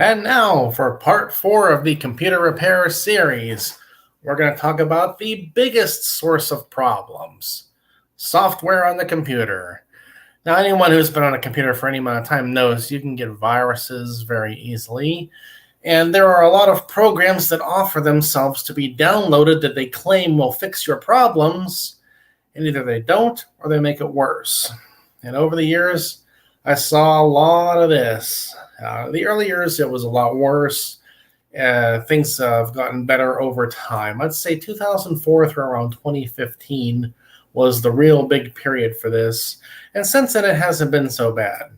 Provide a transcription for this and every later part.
And now for part 4 of the computer repair series, we're going to talk about the biggest source of problems, software on the computer. Now, anyone who's been on a computer for any amount of time knows you can get viruses very easily, and there are a lot of programs that offer themselves to be downloaded that they claim will fix your problems, and either they don't or they make it worse. And over the years, I saw a lot of this. The early years, it was a lot worse. Things have gotten better over time. I'd say 2004 through around 2015 was the real big period for this. And since then, it hasn't been so bad.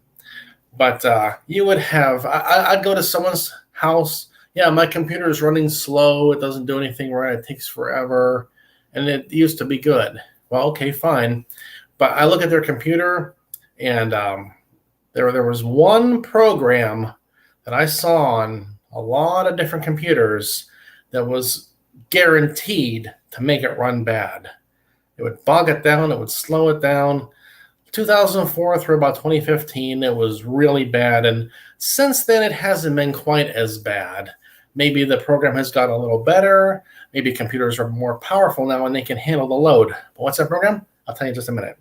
But you would have, I'd go to someone's house. Yeah, my computer is running slow. It doesn't do anything right. It takes forever. And it used to be good. Well, okay, fine. But I look at their computer, and there was one program that I saw on a lot of different computers that was guaranteed to make it run bad. It would bog it down. It would slow it down. 2004 through about 2015, it was really bad. And since then, it hasn't been quite as bad. Maybe the program has gotten a little better. Maybe computers are more powerful now and they can handle the load. But what's that program? I'll tell you in just a minute.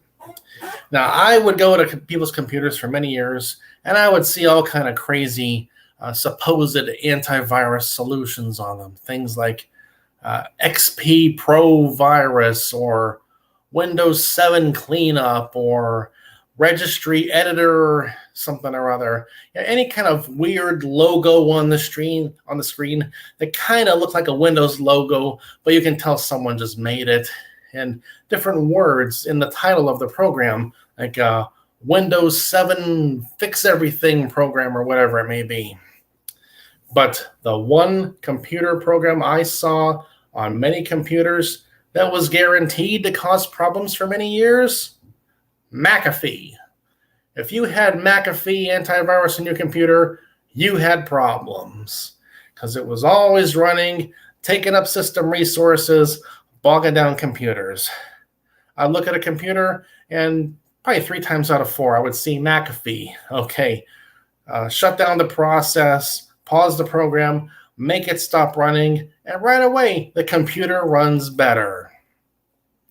Now, I would go to people's computers for many years, and I would see all kind of crazy supposed antivirus solutions on them. Things like XP Pro Virus or Windows 7 Cleanup or Registry Editor, something or other. Any kind of weird logo on the screen that kind of looked like a Windows logo, but you can tell someone just made it. And different words in the title of the program, like Windows 7 Fix Everything program or whatever it may be. But the one computer program I saw on many computers that was guaranteed to cause problems for many years, McAfee. If you had McAfee antivirus in your computer, you had problems because it was always running, taking up system resources, bogging down computers. I look at a computer and probably 3 times out of 4, I would see McAfee. Okay, shut down the process, pause the program, make it stop running, and right away, the computer runs better.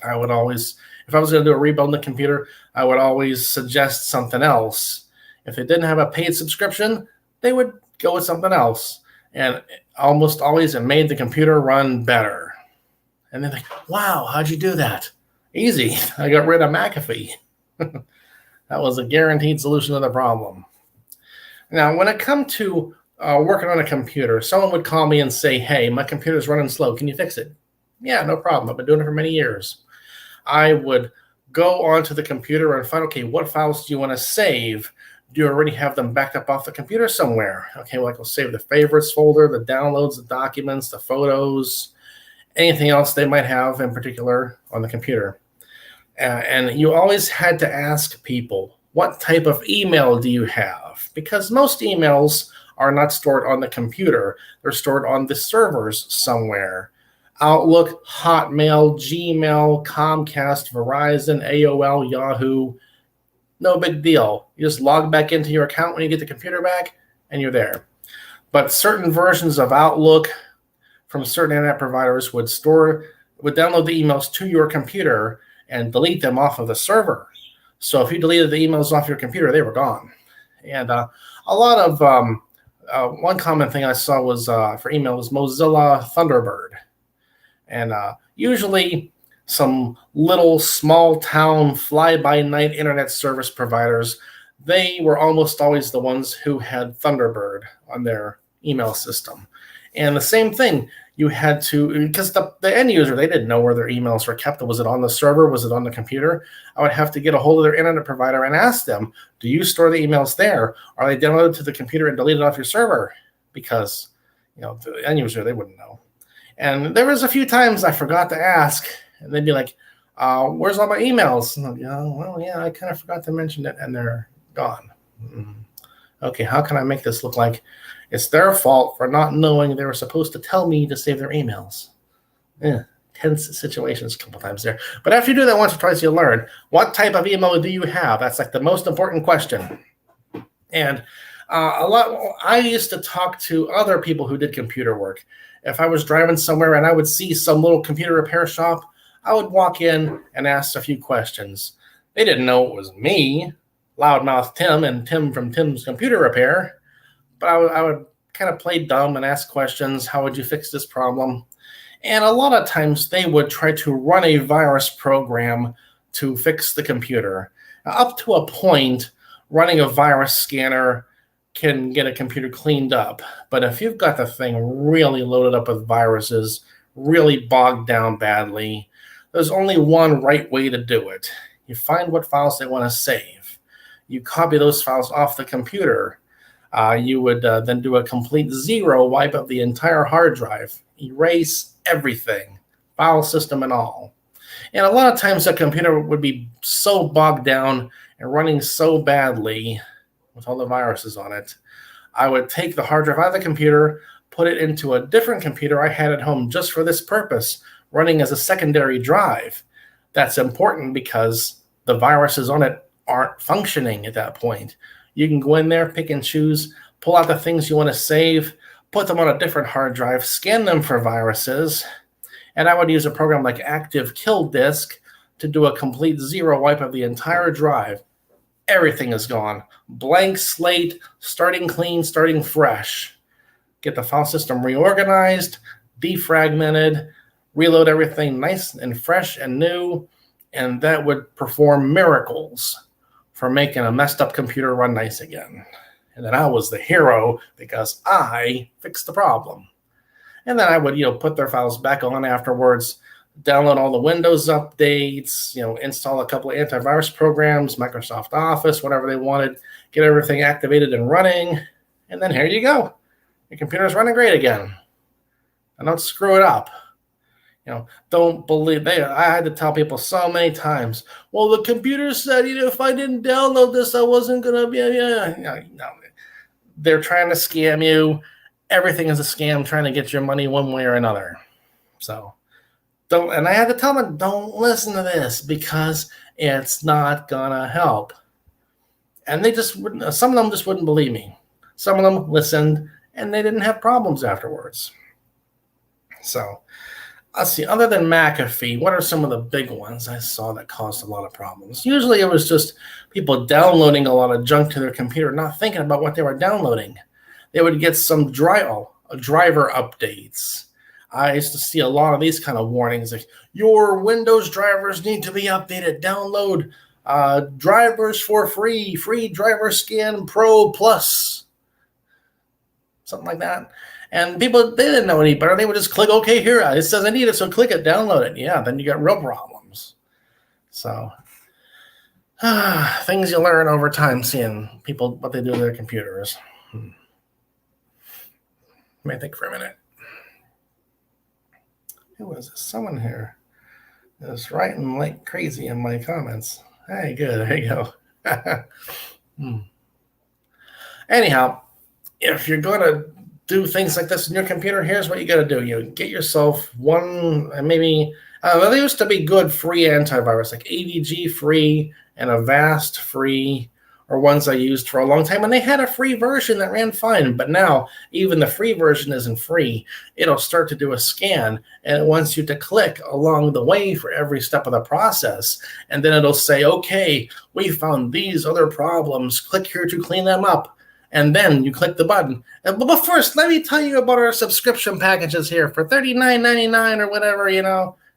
I would always, if I was going to do a rebuild in the computer, I would always suggest something else. If they didn't have a paid subscription, they would go with something else. And almost always it made the computer run better. And they're like, wow, how'd you do that? Easy. I got rid of McAfee. That was a guaranteed solution to the problem. Now, when it comes to working on a computer, someone would call me and say, hey, my computer's running slow. Can you fix it? Yeah, no problem. I've been doing it for many years. I would go onto the computer and find, okay, what files do you want to save? Do you already have them backed up off the computer somewhere? Okay, well, I'll save the favorites folder, the downloads, the documents, the photos, anything else they might have in particular on the computer. And you always had to ask people, what type of email do you have? Because most emails are not stored on the computer. They're stored on the servers somewhere. Outlook, Hotmail, Gmail, Comcast, Verizon, AOL, Yahoo, no big deal. You just log back into your account when you get the computer back, and you're there. But certain versions of Outlook from certain internet providers would download the emails to your computer and delete them off of the server. So if you deleted the emails off your computer, they were gone. And a lot of one common thing I saw was for email was Mozilla Thunderbird. And usually some little small town fly-by-night internet service providers, they were almost always the ones who had Thunderbird on their email system. And the same thing, you had to, because the end user, they didn't know where their emails were kept. Was it on the server? Was it on the computer? I would have to get a hold of their internet provider and ask them, do you store the emails there? Are they downloaded to the computer and deleted off your server? Because, the end user, they wouldn't know. And there was a few times I forgot to ask, and they'd be like, where's all my emails? And I kind of forgot to mention it, and they're gone. Okay, how can I make this look like it's their fault for not knowing they were supposed to tell me to save their emails? Tense situations a couple times there. But after you do that once or twice, you'll learn, what type of email do you have? That's like the most important question. And I used to talk to other people who did computer work. If I was driving somewhere and I would see some little computer repair shop, I would walk in and ask a few questions. They didn't know it was me, Loudmouth Tim, and Tim from Tim's Computer Repair, but I would kind of play dumb and ask questions. How would you fix this problem? And a lot of times they would try to run a virus program to fix the computer. Up to a point, running a virus scanner can get a computer cleaned up. But if you've got the thing really loaded up with viruses, really bogged down badly, there's only one right way to do it. You find what files they want to save. You copy those files off the computer. You would then do a complete zero wipe of the entire hard drive, erase everything, file system and all. And a lot of times the computer would be so bogged down and running so badly with all the viruses on it, I would take the hard drive out of the computer, put it into a different computer I had at home just for this purpose, running as a secondary drive. That's important because the viruses on it aren't functioning at that point. You can go in there, pick and choose, pull out the things you want to save, put them on a different hard drive, scan them for viruses, and I would use a program like Active Kill Disk to do a complete zero wipe of the entire drive. Everything is gone. Blank slate, starting clean, starting fresh. Get the file system reorganized, defragmented, reload everything nice and fresh and new, and that would perform miracles for making a messed up computer run nice again. And then I was the hero because I fixed the problem. And then I would, put their files back on afterwards, download all the Windows updates, install a couple of antivirus programs, Microsoft Office, whatever they wanted, get everything activated and running, and then here you go. Your computer's running great again. And don't screw it up. Don't believe I had to tell people so many times, well, the computer said, if I didn't download this, I wasn't going to be, no. They're trying to scam you. Everything is a scam trying to get your money one way or another. So don't, and I had to tell them, don't listen to this because it's not going to help. And they just wouldn't, some of them just wouldn't believe me. Some of them listened and they didn't have problems afterwards. So let's see, other than McAfee, what are some of the big ones I saw that caused a lot of problems? Usually it was just people downloading a lot of junk to their computer, not thinking about what they were downloading. They would get some driver updates. I used to see a lot of these kind of warnings, like your Windows drivers need to be updated. Download drivers for free driver scan Pro Plus, something like that. And people, they didn't know any better. They would just click, okay, here, it says I need it, so click it, download it. Yeah, then you got real problems. So things you learn over time, seeing people, what they do to their computers. Let me think for a minute. Who was this? Someone here is writing like crazy in my comments. Hey, good. There you go. Anyhow, if you're going to do things like this in your computer, here's what you got to do. You get yourself one, maybe, there used to be good free antivirus, like AVG free and Avast free, or ones I used for a long time, and they had a free version that ran fine. But now, even the free version isn't free. It'll start to do a scan, and it wants you to click along the way for every step of the process. And then it'll say, okay, we found these other problems. Click here to clean them up. And then you click the button. But first, let me tell you about our subscription packages here for $39.99 or whatever,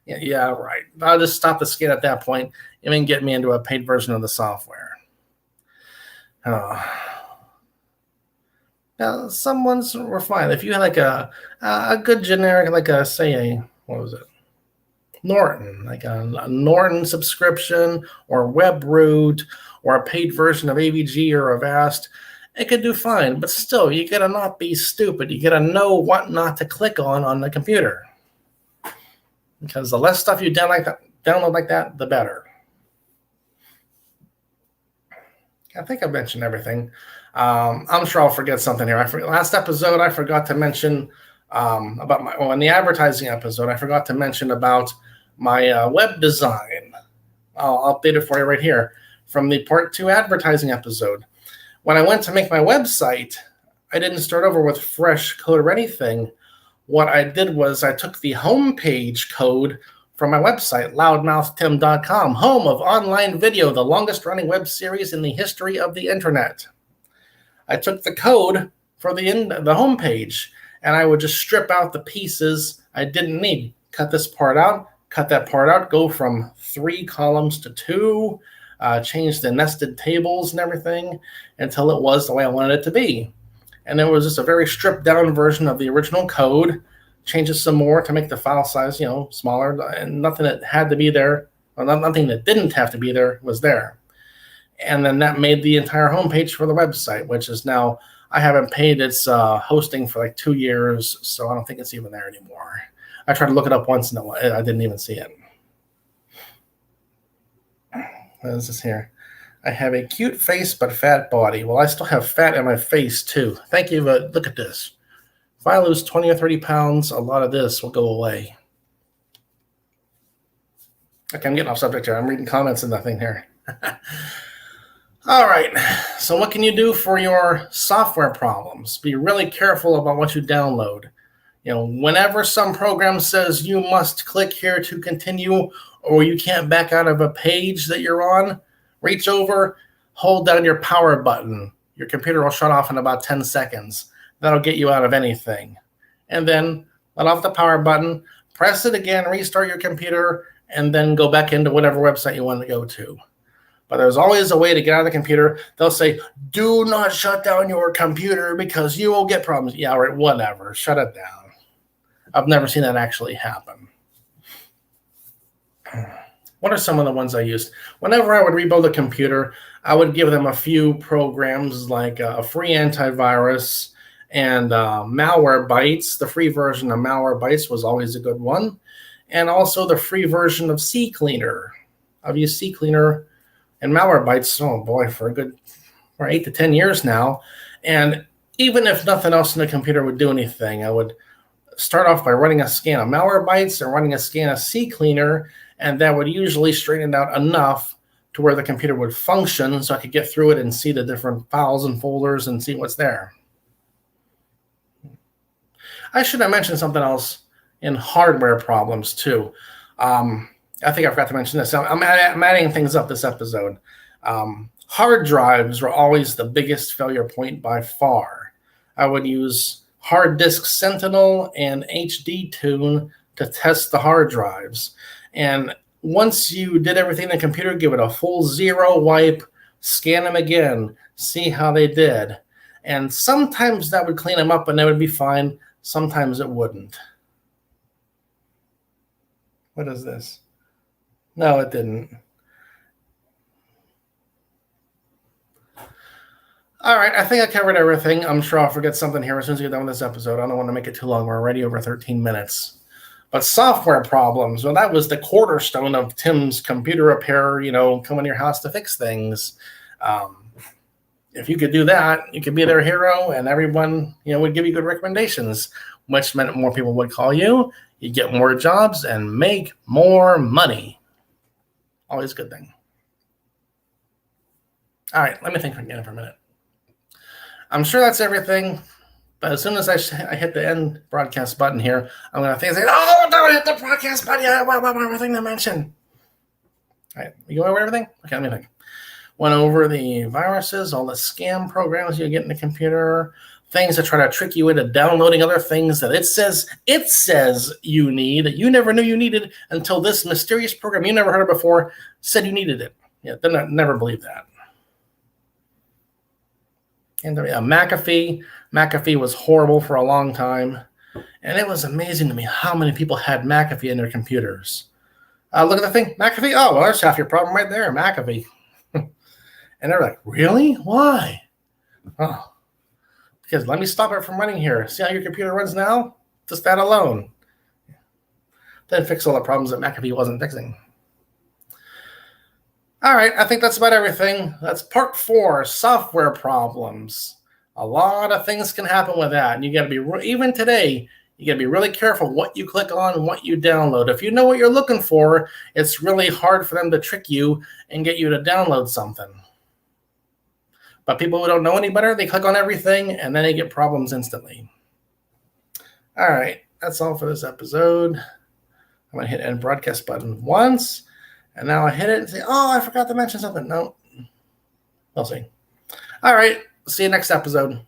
Yeah, right. I'll just stop the scan at that point and then get me into a paid version of the software. Now, some ones were fine. If you had like a good generic, like what was it? Norton, like a Norton subscription or WebRoot or a paid version of AVG or Avast, it could do fine. But still, you got to not be stupid. You got to know what not to click on the computer. Because the less stuff you download like that, the better. I think I mentioned everything. I'm sure I'll forget something here. Last episode, I forgot to mention about in the advertising episode, I forgot to mention about my web design. I'll update it for you right here from the part 2 advertising episode. When I went to make my website, I didn't start over with fresh code or anything. What I did was I took the homepage code from my website, loudmouthtim.com, home of online video, the longest running web series in the history of the internet. I took the code for the homepage, and I would just strip out the pieces I didn't need. Cut this part out, cut that part out, go from 3 columns to 2, change the nested tables and everything until it was the way I wanted it to be. And it was just a very stripped down version of the original code, changes some more to make the file size, smaller, and nothing that had to be there, or nothing that didn't have to be there was there. And then that made the entire homepage for the website, which is now, I haven't paid its hosting for like 2 years, so I don't think it's even there anymore. I tried to look it up once, and I didn't even see it. What is this here? I have a cute face but fat body. Well, I still have fat in my face too. Thank you, but look at this. If I lose 20 or 30 pounds, a lot of this will go away. Okay, I'm getting off subject here. I'm reading comments and nothing here. All right, so what can you do for your software problems? Be really careful about what you download. Whenever some program says you must click here to continue, or you can't back out of a page that you're on, reach over, hold down your power button. Your computer will shut off in about 10 seconds. That'll get you out of anything. And then let off the power button, press it again, restart your computer, and then go back into whatever website you want to go to. But there's always a way to get out of the computer. They'll say, do not shut down your computer because you will get problems. Yeah, right, whatever. Shut it down. I've never seen that actually happen. What are some of the ones I used? Whenever I would rebuild a computer, I would give them a few programs like a free antivirus and Malwarebytes. The free version of Malwarebytes was always a good one. And also the free version of CCleaner. I've used CCleaner and Malwarebytes, oh boy, for 8 to 10 years now. And even if nothing else in the computer would do anything, I would start off by running a scan of Malwarebytes and running a scan of CCleaner, and that would usually straighten it out enough to where the computer would function so I could get through it and see the different files and folders and see what's there. I should have mentioned something else in hardware problems too. I think I forgot to mention this. I'm adding things up this episode. Hard drives were always the biggest failure point by far. I would use Hard Disk Sentinel and HDTune to test the hard drives. And once you did everything in the computer, give it a full zero wipe, scan them again, see how they did. And sometimes that would clean them up and they would be fine. Sometimes it wouldn't. What is this? No, it didn't. All right, I think I covered everything. I'm sure I'll forget something here as soon as we get done with this episode. I don't want to make it too long. We're already over 13 minutes. But software problems, well, that was the cornerstone of Tim's computer repair, coming to your house to fix things. If you could do that, you could be their hero, and everyone, would give you good recommendations, which meant more people would call you. You get more jobs and make more money. Always a good thing. All right, let me think again for a minute. I'm sure that's everything, but as soon as I hit the end broadcast button here, I'm going to think, oh, don't hit the broadcast button. I have one more thing to mention. All right, you go over everything? Okay, let me think. Went over the viruses, all the scam programs you get in the computer, things that try to trick you into downloading other things that it says you need, that you never knew you needed until this mysterious program you never heard of before said you needed it. Yeah, then I never believed that. And McAfee was horrible for a long time. And it was amazing to me how many people had McAfee in their computers. Look at the thing, McAfee. Oh, well, there's half your problem right there, McAfee. And they're like, really? Why? Oh, because let me stop it from running here. See how your computer runs now? Just that alone. Then fix all the problems that McAfee wasn't fixing. All right, I think that's about everything. That's part 4, software problems. A lot of things can happen with that. And you got to be, even today, you got to be really careful what you click on and what you download. If you know what you're looking for, it's really hard for them to trick you and get you to download something. But people who don't know any better, they click on everything, and then they get problems instantly. All right, that's all for this episode. I'm going to hit end broadcast button once, and now I hit it and say, oh, I forgot to mention something. No, we'll see. All right, see you next episode.